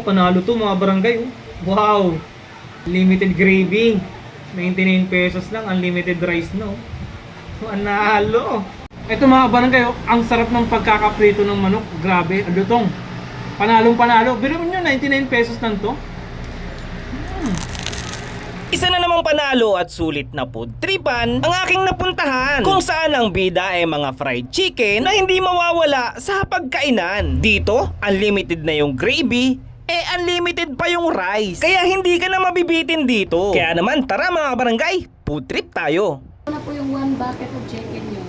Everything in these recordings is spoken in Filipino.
panalo to mga barangay. Oh. Wow! Limited gravy. 99 pesos lang. Unlimited rice no. Panalo! Ito mga barangay, oh, ang sarap ng pagkakaprito ng manok. Grabe, lutong. Panalong panalo. Pero nyo, 99 pesos lang to. Isa na namang panalo at sulit na food tripan ang aking napuntahan, kung saan ang bida ay mga fried chicken na hindi mawawala sa pagkainan. Dito, unlimited na yung gravy, unlimited pa yung rice. Kaya hindi ka na mabibitin dito. Kaya naman, tara mga barangay, food trip tayo. Ito na po yung one bucket of chicken yun.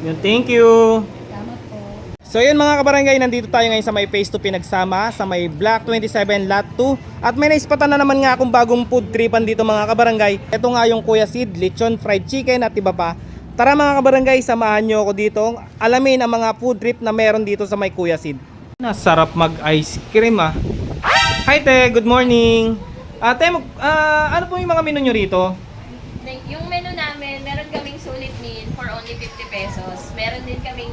Yun, thank you! Tama po. So yun mga kabarangay, nandito tayo ngayon sa may Phase 2 Pinagsama, sa may Block 27 Lot 2. At may naispatan na naman nga akong bagong food tripan dito mga kabarangay. Ito nga yung Kuya Sid, lechon, fried chicken at iba pa. Tara mga kabarangay, samahan nyo ako dito. Alamin ang mga food trip na meron dito sa may Kuya Sid. Nasarap mag ice cream ah. Hi te, good morning. Ate, ano po yung mga menu nyo rito? Yung menu namin, meron kaming sulit meal for only 50 pesos. Meron din kaming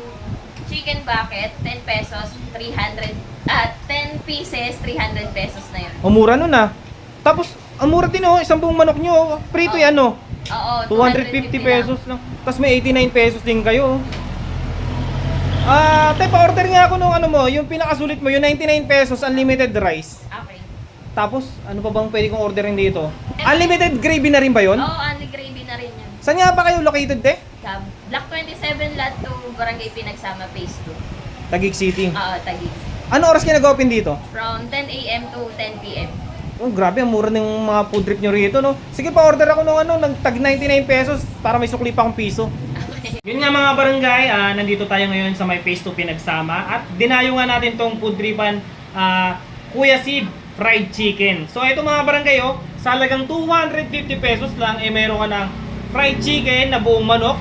chicken bucket, 10 pesos, 300, 10 pieces, 300 pesos na yun. Mura nun ah. Tapos, ang mura din oh, isang buong manok nyo. Prito yan oh. Oo, 250 pesos lang. Tapos may 89 pesos din kayo. Te, pa-order nga ako nung ano mo, yung pinakasulit mo, yung 99 pesos, unlimited rice. Okay. Tapos, ano pa bang pwede kong orderin dito? Unlimited gravy na rin ba yun? Oo, only gravy na rin yun. Saan nga ba kayo located, te? Sa Block 27 Lot 2, Barangay Pinagsama, Phase 2. Taguig City. Oo, Taguig. Ano oras kayo nag-open dito? From 10 a.m. to 10 p.m. Oh, grabe, ang mura ng mga food trip nyo rito, no? Sige, pa-order ako nung ano, ng tag 99 pesos para may sukli pa akong piso. Yun nga mga barangay, nandito tayo ngayon sa may Phase 2 Pinagsama at dinayo nga natin tong food tripan Kuya Sid fried chicken. So ito mga barangay, oh, sa halagang 250 pesos lang, meron ka ng fried chicken na buong manok.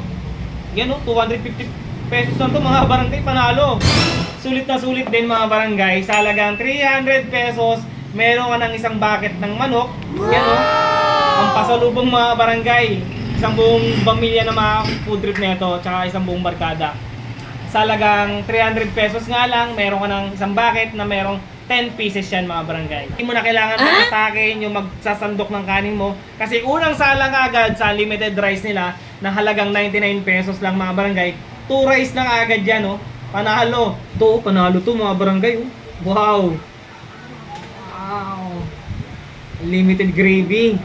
Yan oh, 250 pesos lang to mga barangay, panalo. Sulit na sulit din mga barangay, sa halagang 300 pesos, meron ka ng isang bucket ng manok. Yan oh, ang pasalubong mga barangay. Isang buong pamilya na mga food trip nito, tsaka isang buong barkada. Sa halagang 300 pesos nga lang, meron ka ng isang bucket na merong 10 pieces yan mga barangay. Hindi mo na kailangan pagkatakin yung magsasandok ng kanin mo. Kasi unang salang agad sa unlimited rice nila na halagang 99 pesos lang mga barangay. 2 rice lang agad yan oh. Panalo. Panalo to mga barangay oh. Wow. Wow. Unlimited gravy.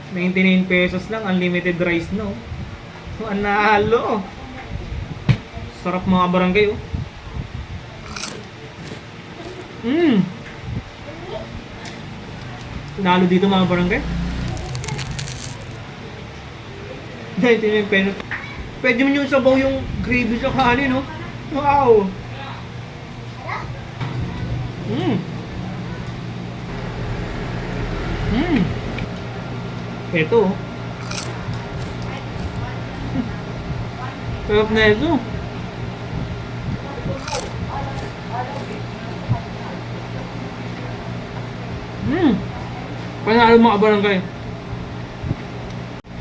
99 pesos lang, unlimited rice no. Panalo. Sarap mga barangay oh. Nalo dito mga barangay. 99 pesos. Pwede mo yung sabaw yung gravy sa kanin no. Wow. Ito oh. Sarap na ito. Panalo mga barangay.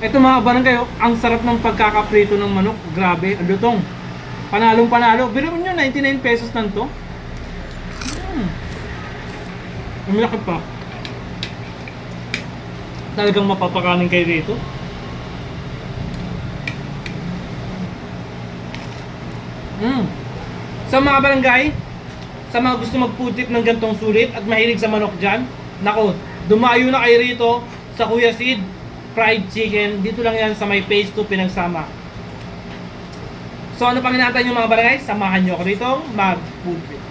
Ito mga barangay, oh, ang sarap ng pagkakaprito ng manok. Grabe, lutong. Panalong panalo. Pero nyo, 99 pesos lang to. Ang malaki pa. Talagang mapapakanin kayo dito. Sa mga barangay, sa mga gusto mag-food trip ng gantong sulit at mahilig sa manok dyan, nako, dumayo na kayo rito sa Kuya Sid fried chicken. Dito lang yan sa may Phase 2 Pinagsama. So ano pang hinahantay nyo mga barangay? Samahan nyo ako rito mag-food trip.